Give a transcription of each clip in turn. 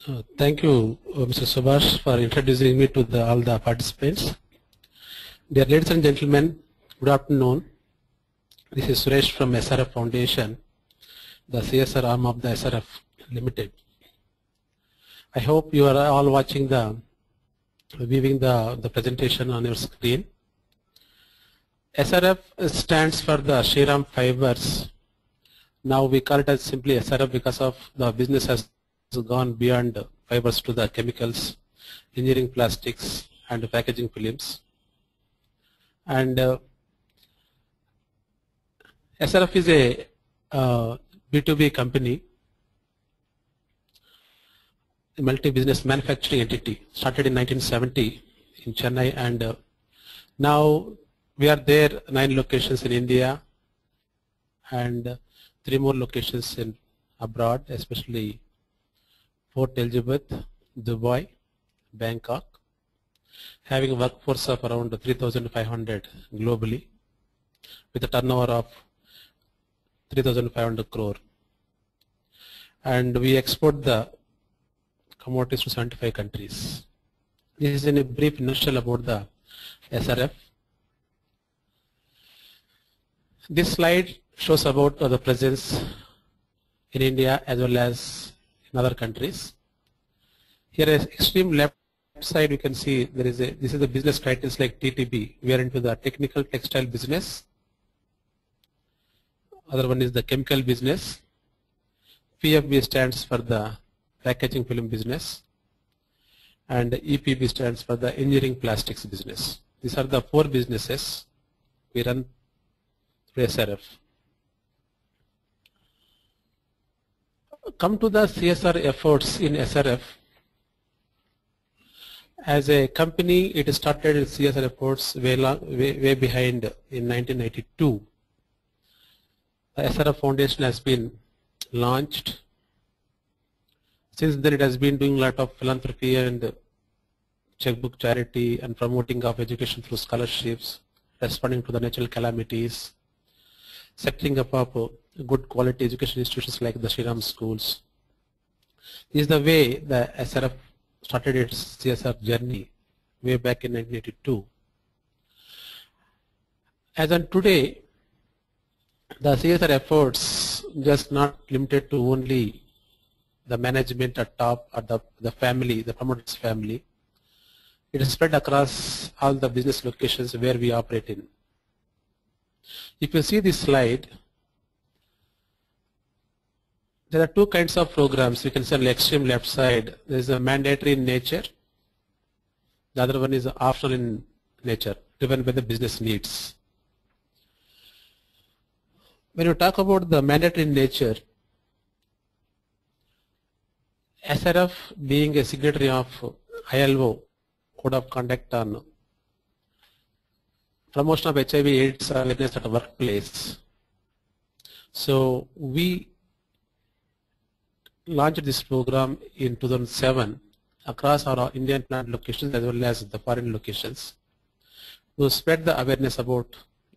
Thank you, Mr. Subhash, for introducing me to all the participants. Dear ladies and gentlemen, good afternoon. This is Suresh from SRF Foundation, the CSR arm of the SRF Limited. I hope you are all watching viewing the presentation on your screen. SRF stands for the Shriram Fibers. Now we call it as simply SRF because of the business has gone beyond fibers to the chemicals, engineering plastics and packaging films. And SRF is a B2B company, a multi-business manufacturing entity started in 1970 in Chennai, and now we are there 9 locations in India and 3 more locations in abroad, especially Port Elizabeth, Dubai, Bangkok, having a workforce of around 3,500 globally with a turnover of 3,500 crore. And we export the commodities to 75 countries. This is in a brief nutshell about the SRF. This slide shows about the presence in India as well as in other countries. Here is extreme left side, you can see this is the business titles like TTB. We are into the technical textile business. Other one is the chemical business. PFB stands for the packaging film business, and EPB stands for the engineering plastics business. These are the 4 businesses we run through SRF. Come to the CSR efforts in SRF. As a company, it started its CSR efforts way behind in 1992. The SRF Foundation has been launched. Since then, it has been doing a lot of philanthropy and checkbook charity and promoting of education through scholarships, responding to the natural calamities, setting up of good quality education institutions like the Shriram schools. This is the way the SRF started its CSR journey way back in 1982. As on today, the CSR efforts just not limited to only the management at top or the family, the promoter's family. It is spread across all the business locations where we operate in. If you see this slide, there are 2 kinds of programs. We can see on the extreme left side, there is a mandatory in nature. The other one is optional in nature, driven by the business needs. When you talk about the mandatory in nature, SRF being a signatory of ILO Code of Conduct on promotion of HIV/AIDS awareness at a workplace. So we launched this program in 2007 across our Indian plant locations as well as the foreign locations to spread the awareness about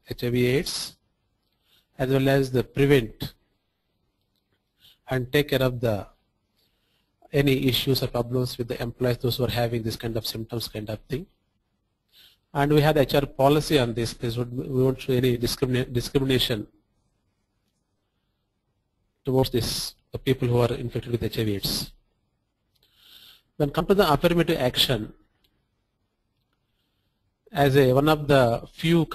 HIV/AIDS as well as the prevent and take care of any issues or problems with the employees, those who are having this kind of symptoms kind of thing. And we have the HR policy on this. We won't show any discrimination towards the people who are infected with HIV/AIDS. When come to the affirmative action, as one of the few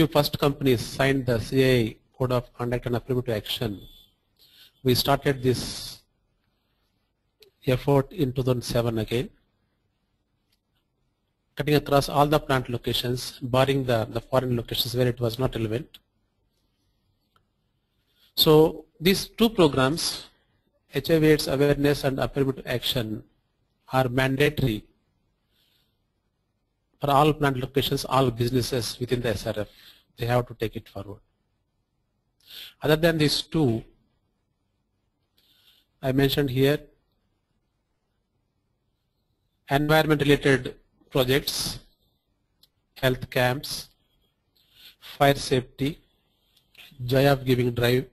first companies signed the CAI Code of Conduct and Affirmative Action, we started this effort in 2007 again, cutting across all the plant locations, barring the foreign locations where it was not relevant. So these 2 programs, HIV/AIDS awareness and affirmative action, are mandatory for all plant locations, all businesses within the SRF. They have to take it forward. Other than these 2, I mentioned here environment related projects, health camps, fire safety, joy of giving drive,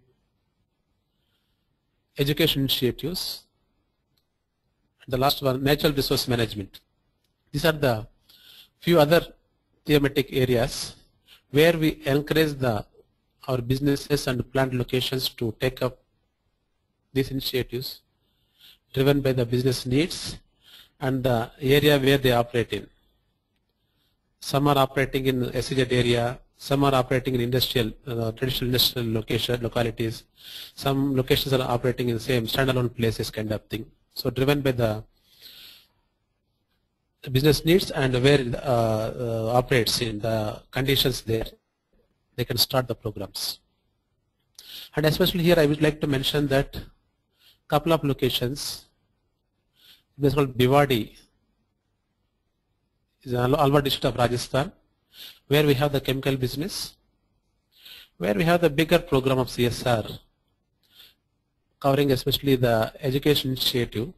education initiatives. The last one, natural resource management. These are the few other thematic areas where we encourage our businesses and plant locations to take up these initiatives driven by the business needs and the area where they operate in. Some are operating in SEZ area, some are operating in industrial, traditional industrial localities. Some locations are operating in the same standalone places kind of thing. So driven by the business needs and where it operates in the conditions there, they can start the programs. And especially here I would like to mention that couple of locations. This is called Bhiwadi, is in Alwar district of Rajasthan, where we have the chemical business, where we have the bigger program of CSR covering especially the education initiative.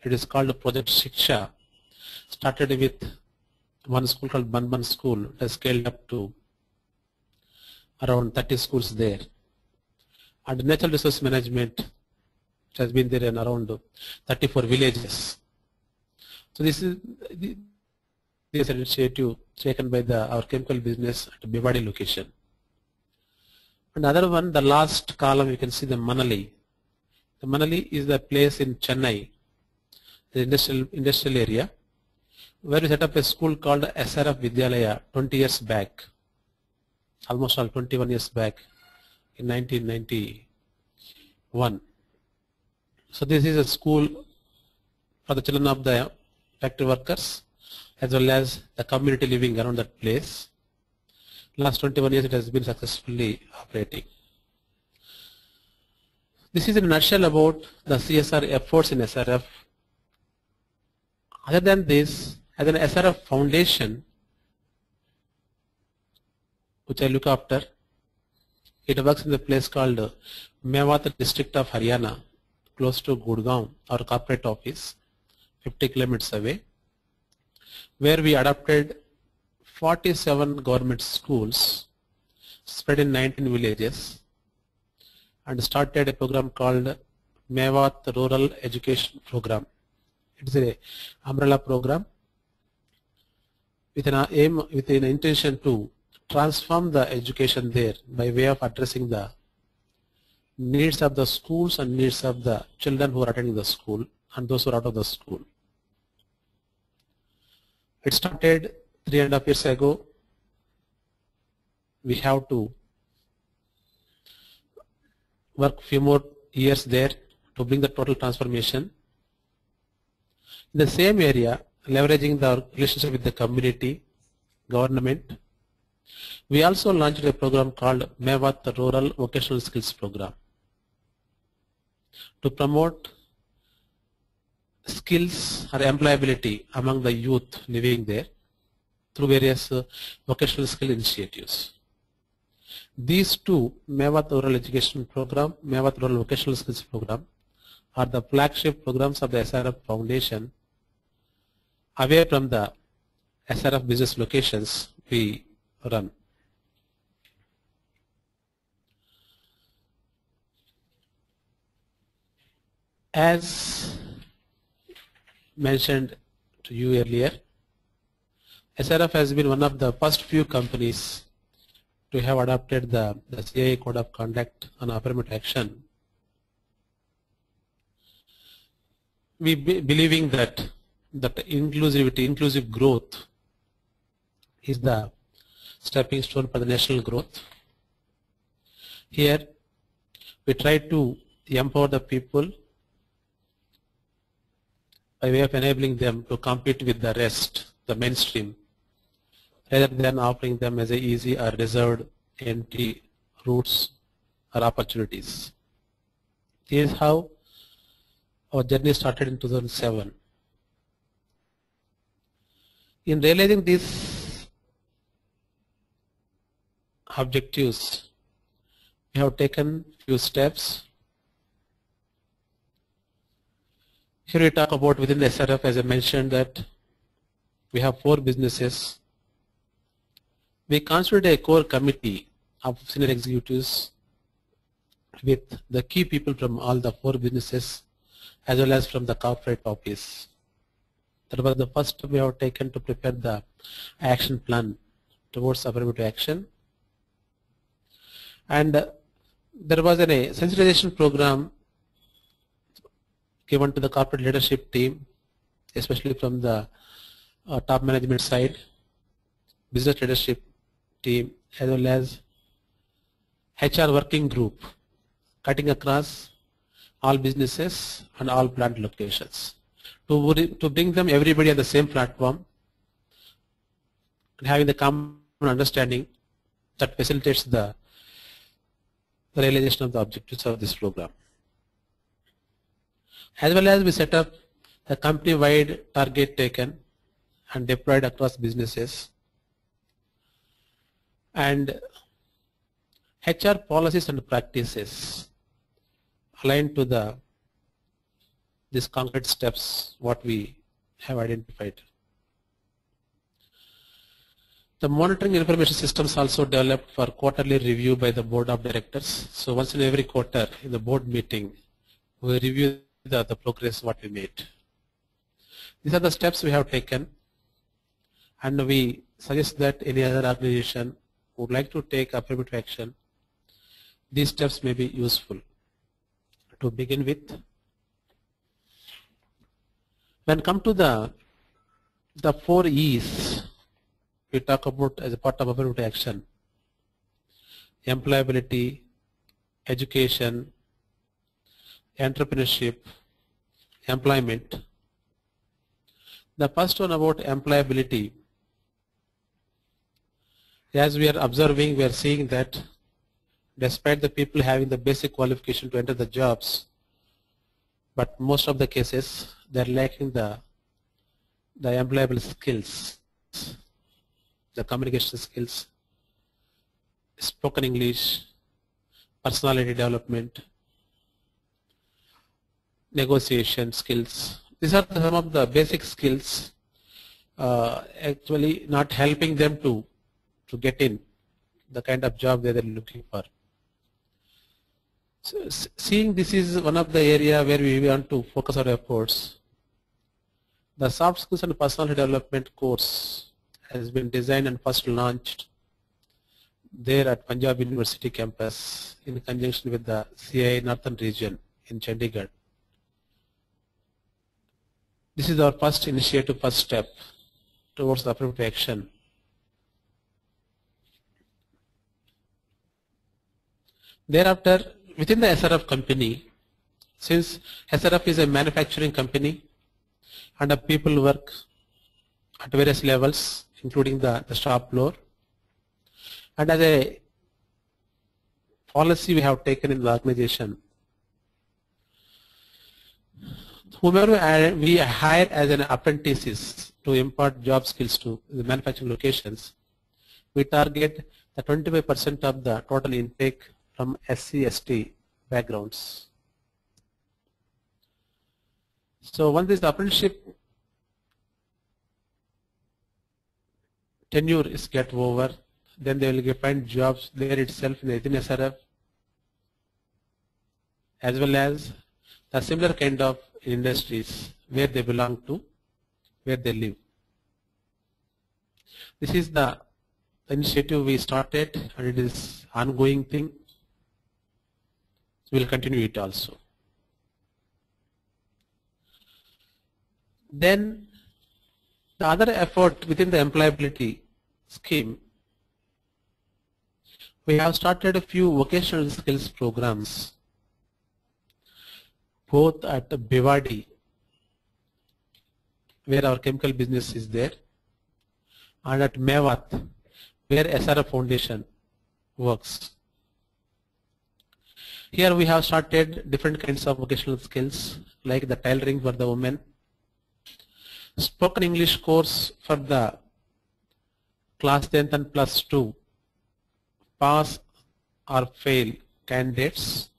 It is called Project Shiksha. Started with one school called Banban School. It has scaled up to around 30 schools there. And natural resource management, which has been there in around 34 villages. So this is this initiative taken by our chemical business at Bhiwadi location. Another one, the last column, you can see the Manali. The Manali is the place in Chennai, the industrial area, where we set up a school called SRF Vidyalaya 20 years back, almost all 21 years back in 1991. So this is a school for the children of the factory workers as well as the community living around that place. Last 21 years it has been successfully operating. This is in a nutshell about the CSR efforts in SRF. Other than this, as an SRF foundation, which I look after, it works in the place called Mewat district of Haryana, close to Gurgaon, our corporate office, 50 kilometers away, where we adopted 47 government schools spread in 19 villages and started a program called Mewat Rural Education Program. It is an umbrella program with an aim, with an intention to transform the education there by way of addressing the needs of the schools and needs of the children who are attending the school and those who are out of the school. It started 3.5 years ago. We have to work few more years there to bring the total transformation. In the same area, leveraging the relationship with the community, government, we also launched a program called Mewat Rural Vocational Skills Program to promote skills or employability among the youth living there through various vocational skill initiatives. These two, Mewat Rural Education Program, Mewat Rural Vocational Skills Program, are the flagship programs of the SRF Foundation. Away from the SRF business locations we run. As mentioned to you earlier, SRF has been one of the first few companies to have adopted the CII Code of Conduct on affirmative action. We believing that inclusive growth is the stepping stone for the national growth. Here we try to empower the people by way of enabling them to compete with the rest, the mainstream, rather than offering them as a easy or reserved empty routes or opportunities. This is how our journey started in 2007. In realizing these objectives, we have taken few steps. Here we talk about within the SRF, as I mentioned, that we have 4 businesses. We constituted a core committee of senior executives with the key people from all the 4 businesses as well as from the corporate office. That was the first step we have taken to prepare the action plan towards affirmative action. And there was a sensitization program given to the corporate leadership team, especially from the top management side, business leadership team, as well as HR working group, cutting across all businesses and all plant locations to bring them everybody on the same platform and having the common understanding that facilitates the realization of the objectives of this program. As well as we set up a company-wide target taken and deployed across businesses, and HR policies and practices aligned to these concrete steps what we have identified. The monitoring information systems also developed for quarterly review by the board of directors. So once in every quarter in the board meeting, we review the progress what we made. These are the steps we have taken, and we suggest that any other organization would like to take affirmative action, these steps may be useful. To begin with, when come to the 4 E's we talk about as a part of affirmative action: employability, education, entrepreneurship, employment. The first one about employability, as we are observing, we are seeing that despite the people having the basic qualification to enter the jobs, but most of the cases they are lacking the employable skills, the communication skills, spoken English, personality development, negotiation skills. These are some of the basic skills actually not helping them to get in the kind of job that they are looking for. So, seeing this is one of the area where we want to focus our efforts, the soft skills and personality development course has been designed and first launched there at Punjab University campus in conjunction with the CII Northern Region in Chandigarh. This is our first initiative, first step towards the affirmative action. Thereafter, within the SRF company, since SRF is a manufacturing company and the people work at various levels, including the shop floor, and as a policy we have taken in the organization, whomever we hire as an apprentices to impart job skills to the manufacturing locations, we target the 25% of the total intake from SC/ST backgrounds. So once this apprenticeship tenure is get over, then they will find jobs there itself within SRF, as well as the similar kind of industries where they belong to, where they live. This is the initiative we started, and it is ongoing thing. We will continue it also. Then the other effort within the employability scheme, we have started a few vocational skills programs, both at Bhiwadi, where our chemical business is there, and at Mewat, where SRF Foundation works. Here we have started different kinds of vocational skills, like the tailoring for the women, spoken English course for the class 10th and plus 2 pass or fail candidates,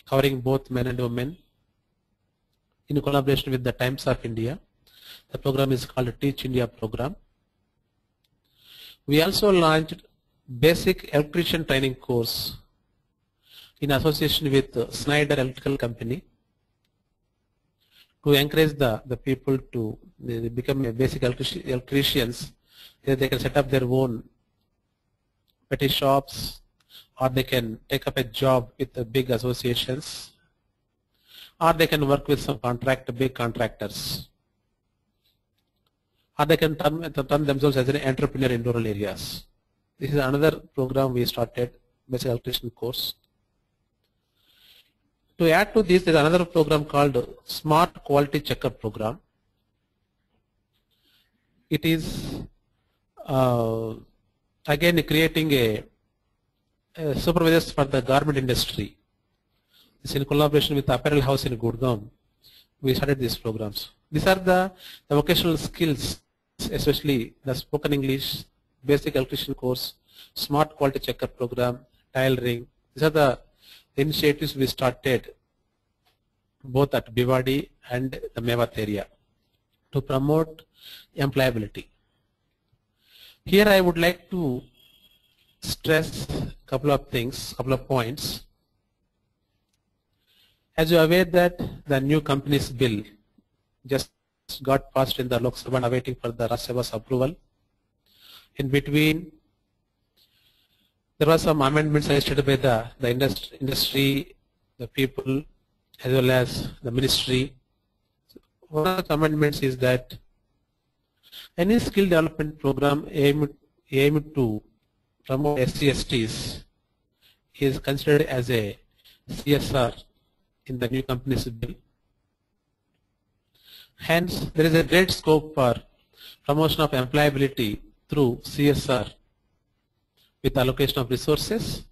covering both men and women, in collaboration with the Times of India. The program is called Teach India program. We also launched basic electrician training course in association with Schneider Electrical Company to encourage the people to become a basic electricians. They can set up their own petty shops, or they can take up a job with the big associations, or they can work with some big contractors, or they can turn themselves as an entrepreneur in rural areas. This is another program we started, basic electrician course. To add to this, there is another program called Smart Quality Checker program. It is again creating a supervisors for the garment industry. This in collaboration with the Apparel House in Gurgaon. We started these programs. These are the vocational skills, especially the spoken English, basic electrician course, Smart Quality Checker program, tailoring. These are the initiatives we started both at Bhiwadi and the Mewat area to promote employability. Here I would like to stress a couple of things, couple of points. As you are aware that the new companies bill just got passed in the Lok Sabha and awaiting for the Rajya Sabha's approval. In between, there was some amendments suggested by the industry, the people, as well as the ministry. One of the amendments is that any skill development program aimed to promote SC/STs is considered as a CSR in the new companies bill. Hence, there is a great scope for promotion of employability through CSR with allocation of resources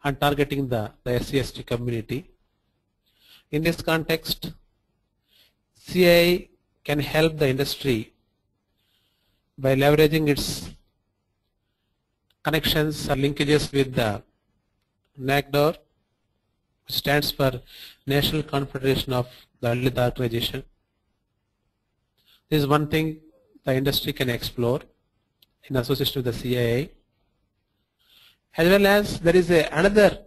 and targeting the SC/ST community. In this context, CII can help the industry by leveraging its connections or linkages with the NACDOR, which stands for National Confederation of the Dalit Organization. This is one thing the industry can explore in association with the CII. As well as there is another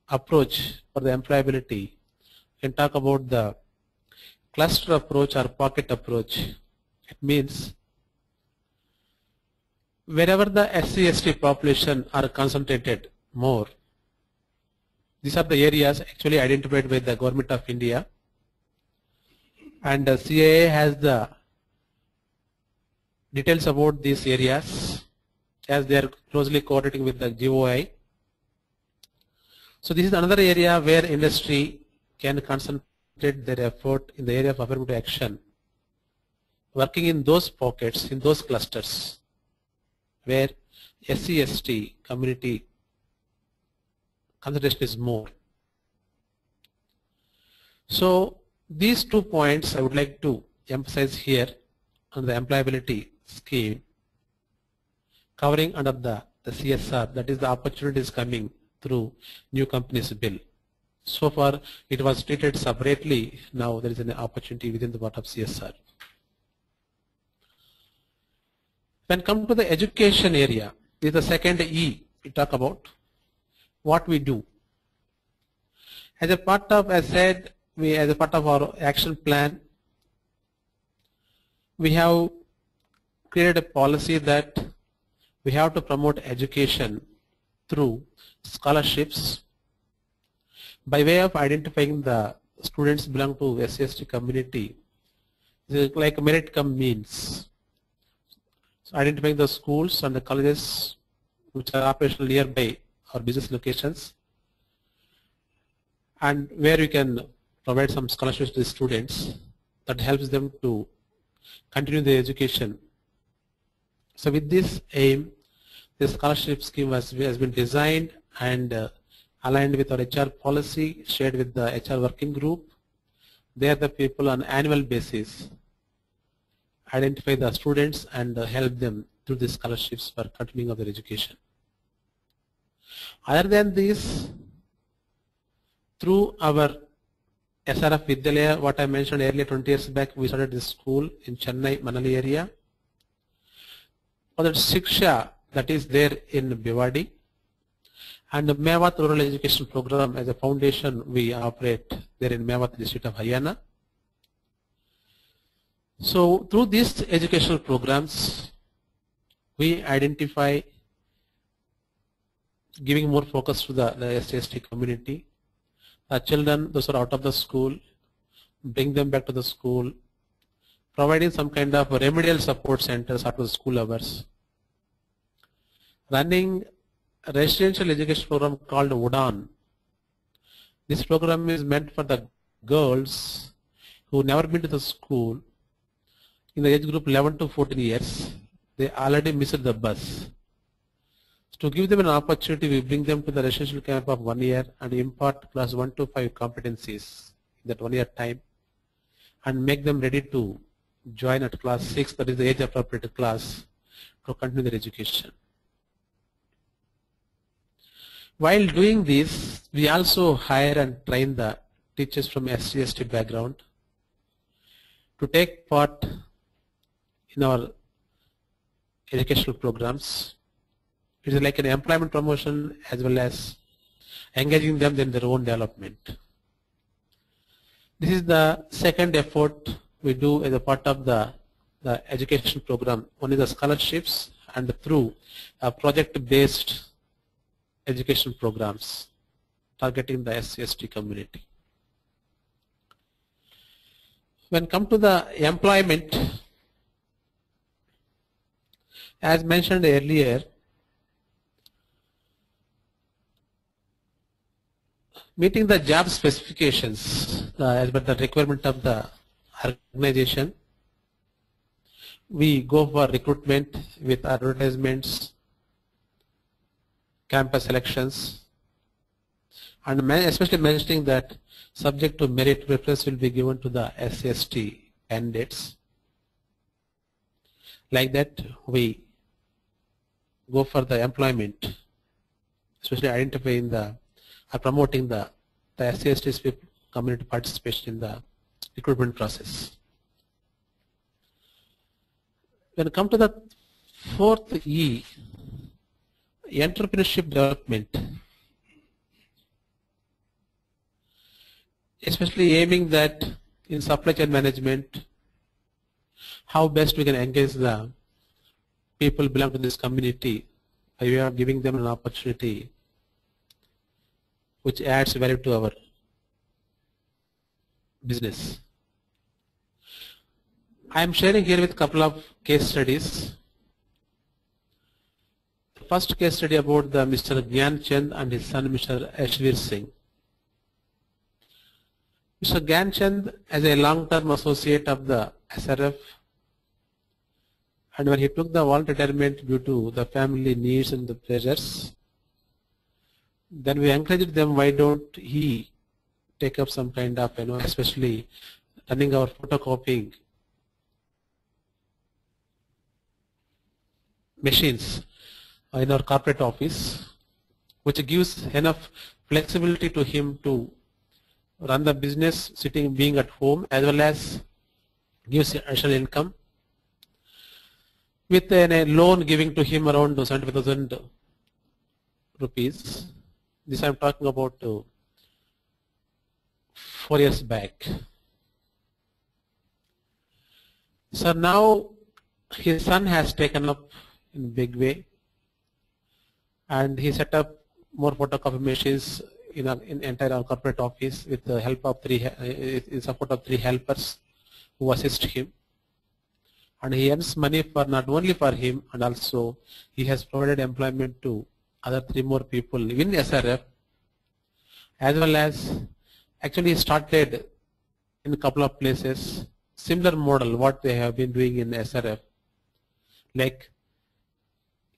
approach for the employability. We can talk about the cluster approach or pocket approach. It means wherever the SC/ST population are concentrated more, these are the areas actually identified by the Government of India, and the CII has the details about these areas as they are closely coordinating with the GOI. So this is another area where industry can concentrate their effort in the area of affirmative action, working in those pockets, in those clusters where SC/ST community concentration is more. So these 2 points I would like to emphasize here on the employability scheme covering under the CSR, that is the opportunities coming through new companies bill. So far it was treated separately, now there is an opportunity within the part of CSR. When come to the education area, this is the second E we talk about, what we do. As a part of, as said, as a part of our action plan, we have created a policy that we have to promote education through scholarships by way of identifying the students belong to SC/ST community. This is like merit cum means. So identifying the schools and the colleges which are operational nearby our business locations, and where we can provide some scholarships to the students that helps them to continue their education. So with this aim, this scholarship scheme has been designed and aligned with our HR policy, shared with the HR working group. They are the people on annual basis identify the students and help them through the scholarships for continuing of their education. Other than this, through our SRF Vidyalaya, what I mentioned earlier 20 years back, we started this school in Chennai, Manali area. For the Shiksha that is there in Bhiwadi, And the Mewat Rural Education Program as a foundation we operate there in Mewat district of Haryana. So through these educational programs, we identify giving more focus to the SC/ST community. Children, those are out of the school, bring them back to the school, providing some kind of remedial support centers after the school hours, running a residential education program called UDAN. This program is meant for the girls who never been to the school in the age group 11 to 14 years. They already missed the bus. To give them an opportunity, we bring them to the residential camp of 1 year and impart class 1 to 5 competencies in that 1 year time and make them ready to join at class 6, that is the age appropriate class, to continue their education. While doing this, we also hire and train the teachers from SC/ST background to take part in our educational programs. It is like an employment promotion as well as engaging them in their own development. This is the second effort we do as a part of the education program. One is the scholarships and through project-based education programs targeting the SC/ST community. When come to the employment, as mentioned earlier, meeting the job specifications as per the requirement of the organization, we go for recruitment with advertisements, campus selections, and especially mentioning that subject to merit, preference will be given to the SC/ST candidates. Like that, we go for the employment, especially identifying promoting the SC/ST community participation in the recruitment process. When it comes to the fourth E, entrepreneurship development, especially aiming that in supply chain management, how best we can engage the people belong to this community by way of giving them an opportunity which adds value to our business. I am sharing here with a couple of case studies. The first case study about the Mr. Gyan Chand and his son Mr. Ashvir Singh. Mr. Gyan Chand, as a long-term associate of the SRF, and when he took the voluntary retirement due to the family needs and the pressures, then we encouraged them, why don't he take up some kind of, especially running our photocopying machines in our corporate office, which gives enough flexibility to him to run the business being at home, as well as gives additional income with a loan giving to him around 75,000 rupees. This I am talking about 4 years back. So now his son has taken up in a big way, and he set up more photocopy machines in entire corporate office with the help of in support of 3 helpers who assist him. And he earns money for not only for him, and also he has provided employment to other 3 more people in SRF, as well as actually started in a couple of places similar model what they have been doing in SRF, like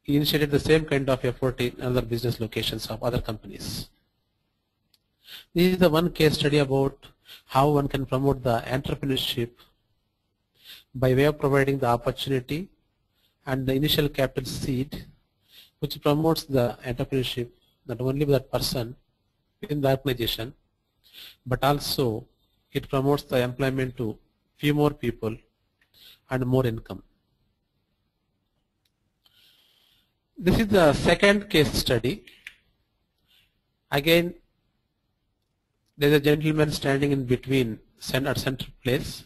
he initiated the same kind of effort in other business locations of other companies. This is the one case study about how one can promote the entrepreneurship by way of providing the opportunity and the initial capital seed, which promotes the entrepreneurship not only by that person within the organization, but also it promotes the employment to few more people and more income. This is the second case study. Again, there is a gentleman standing in between at center place,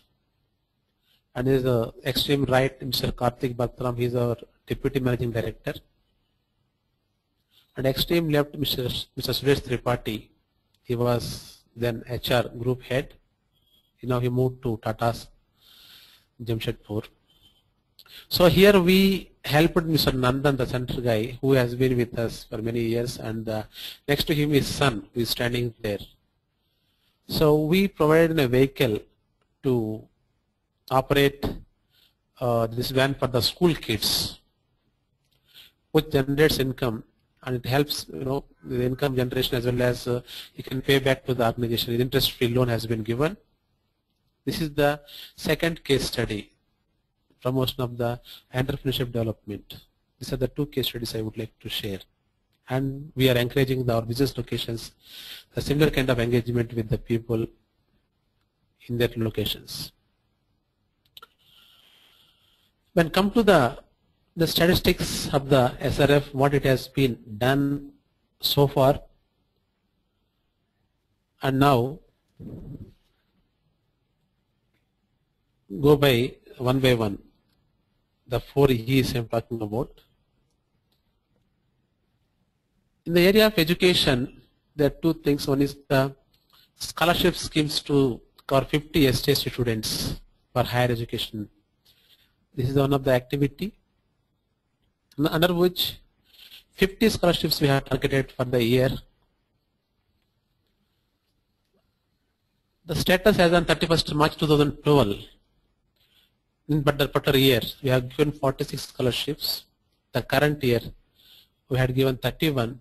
and there is the extreme right, Mr. Karthik Bhattaram. He is our Deputy Managing Director. And extreme left, Mr. Suresh Tripathi. He was then HR Group Head. Now he moved to Tata's Jamshedpur. So here we helped Mr. Nandan, the center guy, who has been with us for many years, and next to him is son, who is standing there. So we provided a vehicle to operate this van for the school kids, which generates income, and it helps, the income generation, as well as you can pay back to the organization. The interest-free loan has been given. This is the second case study, promotion of the entrepreneurship development. These are the two case studies I would like to share. And we are encouraging our business locations a similar kind of engagement with the people in their locations. When come to the statistics of the SRF, what it has been done so far, and now go by one, the 4 E's I'm talking about. In the area of education, there are two things. One is the scholarship schemes to cover 50 STST students for higher education. This is one of the activity, under which 50 scholarships we have targeted for the year. The status as on 31st March 2012, in the particular year, we have given 46 scholarships. The current year, we had given 31,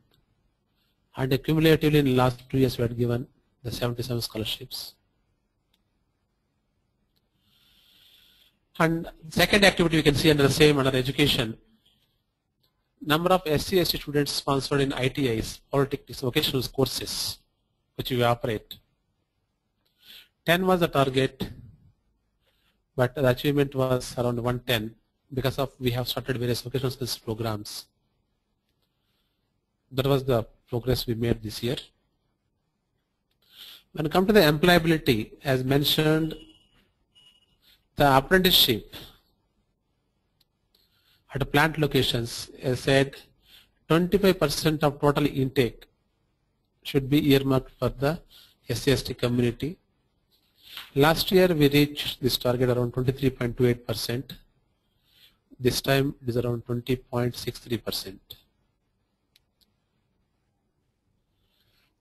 and cumulatively in the last 2 years, we had given the 77 scholarships. And second activity we can see under the same, under education, number of SC/ST students sponsored in ITIs, polytechnics, vocational courses, which we operate. 10 was the target, but the achievement was around 110 because of we have started various vocational skills programs. That was the progress we made this year. When it comes to the employability, as mentioned, the apprenticeship at plant locations, as said, 25% of total intake should be earmarked for the SC/ST community. Last year we reached this target around 23.28%. This time it is around 20.63%.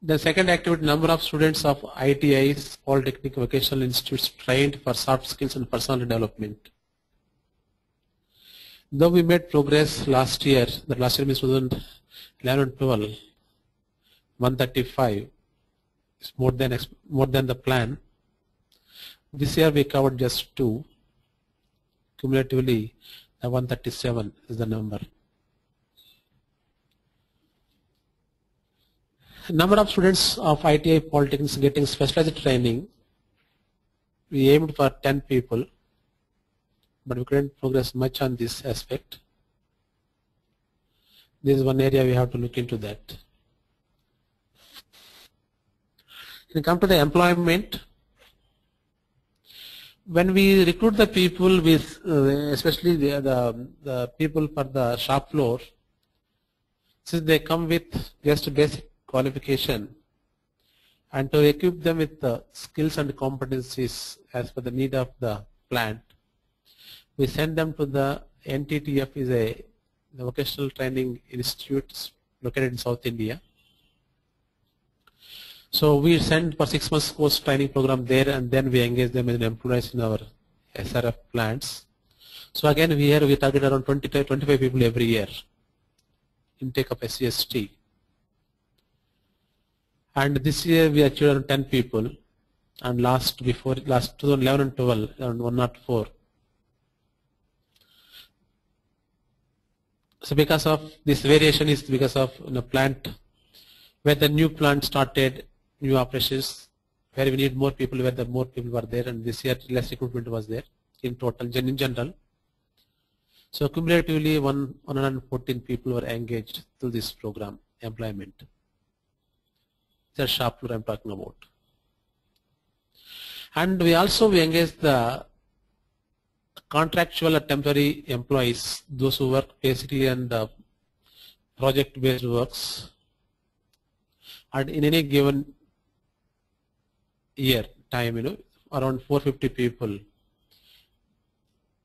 The second activity, number of students of ITIs, Polytechnic Vocational Institutes trained for soft skills and personal development. Though we made progress last year, the last year means 2011-12, 135 is more than the plan. This year we covered just 2. Cumulatively, 137 is the number. Number of students of ITI Polytechnics getting specialized training, we aimed for 10 people, but we couldn't progress much on this aspect. This is one area we have to look into that. When we come to the employment, when we recruit the people with, especially the people for the shop floor, since they come with just basic qualification, and to equip them with the skills and competencies as per the need of the plant, we send them to the NTTF, is the vocational training institute located in South India. So we send for 6 months course training program there, and then we engage them as employees in our SRF plants. So again, here we target around 25 people every year, intake of SC/ST. And this year we achieved around 10 people, and last 2011 and 12, around 104. So because of this variation is because of plant, where the new plant started, new operations, where we need more people, where the more people were there, and this year less recruitment was there in total, in general. So cumulatively 114 people were engaged through this program, employment. the shop floor I'm talking about. And we engage the contractual or temporary employees, those who work basically on the project-based works, and in any given year time, around 450 people.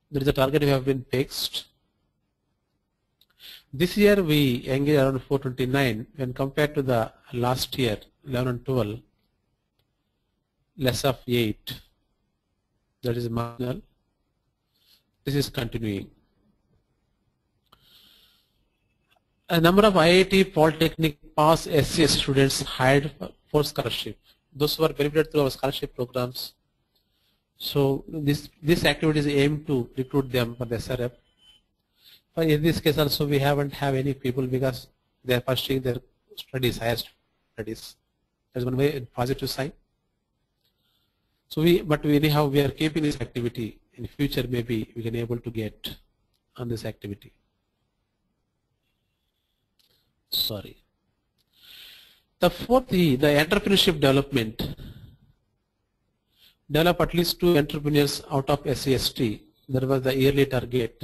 There is a target we have been fixed. This year we engage around 429 when compared to the last year, 11 and 12, less of 8. That is marginal. This is continuing. A number of IIT Polytechnic past SCS students hired for scholarship. Those who are benefited through our scholarship programs. So this activity is aimed to recruit them for the SRF. But in this case also we haven't have any people because they are pursuing their studies, higher studies. That's one way positive sign. So anyhow we are keeping this activity. In future maybe we can able to get on this activity. Sorry. The fourth E, the entrepreneurship development. Develop at least 2 entrepreneurs out of SCST. That was the yearly target.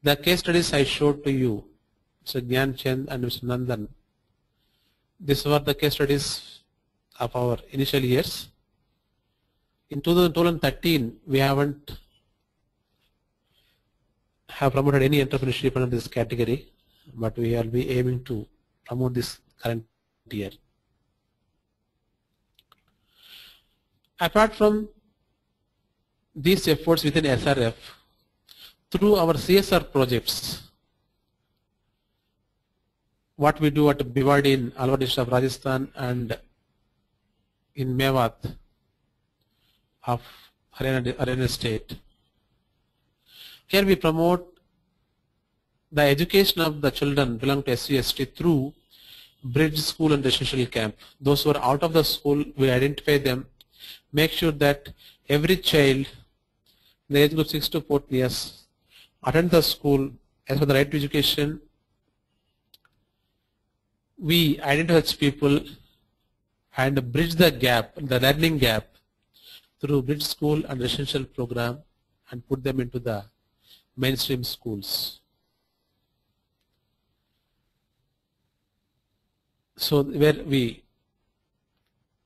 The case studies I showed to you, Mr. Gyan Chand and Mr. Nandan. These were the case studies of our initial years. In 2013, we haven't promoted any entrepreneurship under this category, but we will be aiming to promote this current year. Apart from these efforts within SRF, through our CSR projects, what we do at Bhiwadi in Alwar district of Rajasthan and in Mewat of Haryana state. Here we promote the education of the children belonging to SCST through bridge school and residential camp. Those who are out of the school, we identify them, make sure that every child in the age group 6 to 14 years attend the school as for the right to education. We identify such people and bridge the gap, the learning gap, through bridge school and residential program and put them into the mainstream schools. So where we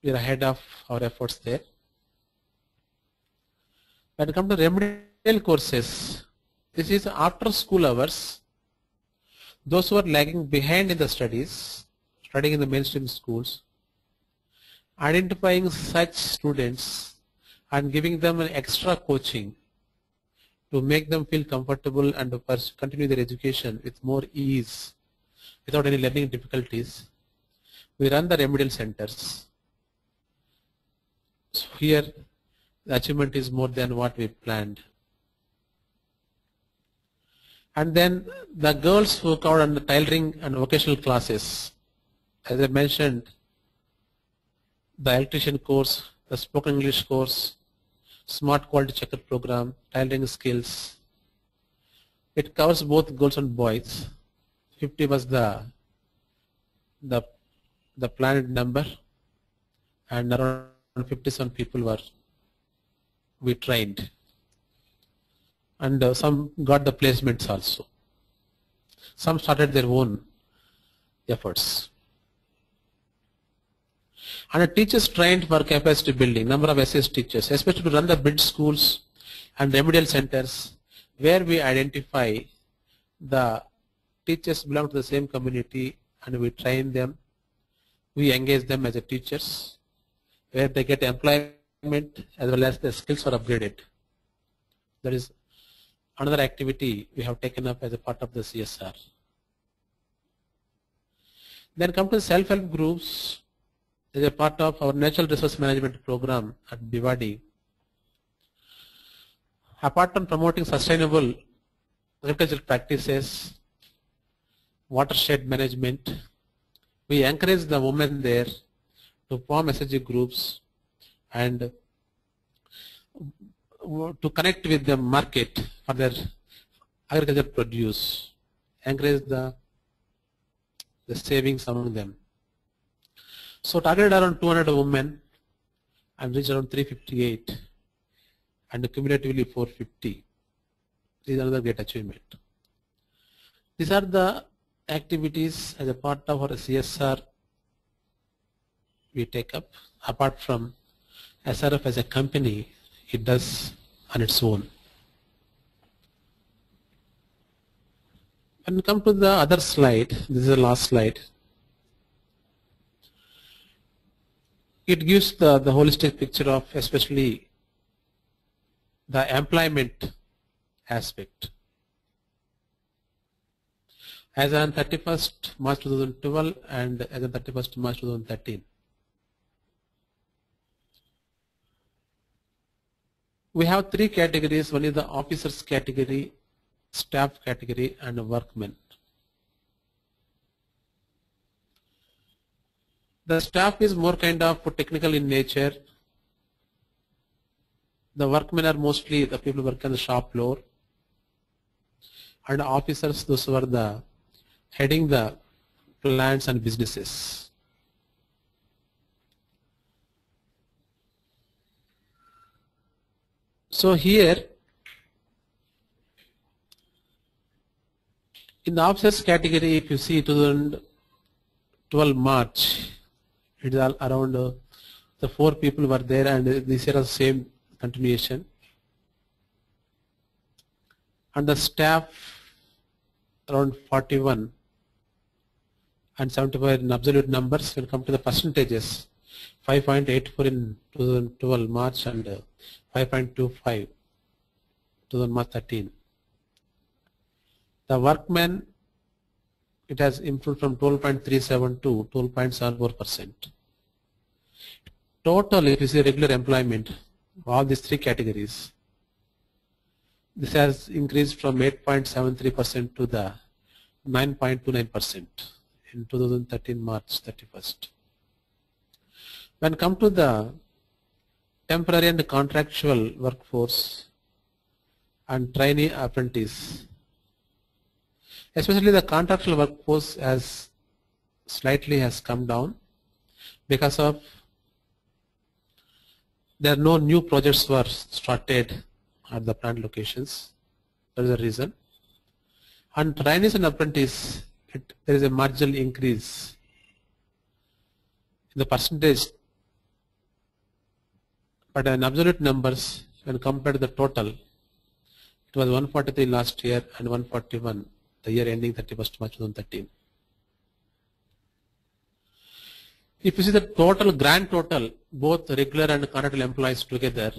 are ahead of our efforts there. When it comes to remedial courses, this is after school hours. Those who are lagging behind in the studies, studying in the mainstream schools, identifying such students and giving them an extra coaching to make them feel comfortable and to continue their education with more ease, without any learning difficulties. We run the remedial centers. So here the achievement is more than what we planned. And then the girls who covered under tailoring and vocational classes, as I mentioned, the electrician course, the spoken English course, smart quality checker program, tailoring skills. It covers both girls and boys. 50 was the planned number, and around 57 people we trained, and some got the placements also. Some started their own efforts. And the teachers trained for capacity building, number of SS teachers, especially to run the bridge schools and remedial centers, where we identify the teachers belong to the same community and we train them. We engage them as a teachers, where they get employment as well as their skills are upgraded. That is another activity we have taken up as a part of the CSR. Then come to self-help groups as a part of our natural resource management program at Bhiwadi. Apart from promoting sustainable agricultural practices, watershed management, we encourage the women there to form SHG groups and to connect with the market for their agricultural produce, encourage the savings among them. So targeted around 200 women and reached around 358 and cumulatively 450. This is another great achievement. These are the activities as a part of our CSR we take up. Apart from SRF as a company, it does on its own. When we come to the other slide, this is the last slide. It gives the holistic picture of especially the employment aspect. As on 31st March 2012 and as on 31st March 2013. We have three categories. One is the officers category, staff category, and workmen. The staff is more kind of technical in nature. The workmen are mostly the people who work on the shop floor. And officers, those who are the heading the plants and businesses. So here, in the officers category, if you see 2012 March, it is all around the 4 people were there, and this year the same continuation. And the staff around 41 and 75 in absolute numbers. When come to the percentages, 5.84 in 2012 March and 5.25 March 13. The workmen, it has improved from 12.37 to 12.74%. Total, if you see regular employment, all these three categories, this has increased from 8.73% to the 9.29% in 2013 March 31st. When come to the temporary and contractual workforce and trainee apprentice, especially the contractual workforce has slightly come down because of there are no new projects were started at the plant locations. That is the reason. And trainees and apprentice, there is a marginal increase in the percentage, but in absolute numbers, when compared to the total, it was 143 last year and 141 the year ending 31st March 2013. If you see the total, grand total, both regular and contractual employees together,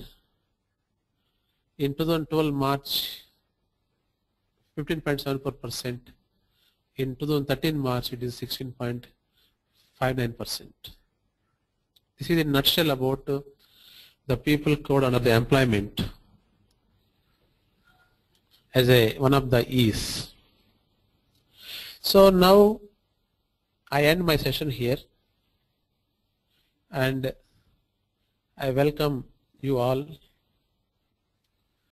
in 2012 March, 15.74%. In 2013 March, it is 16.59%. This is in a nutshell about the people code under the employment as one of the E's. So now I end my session here, and I welcome you all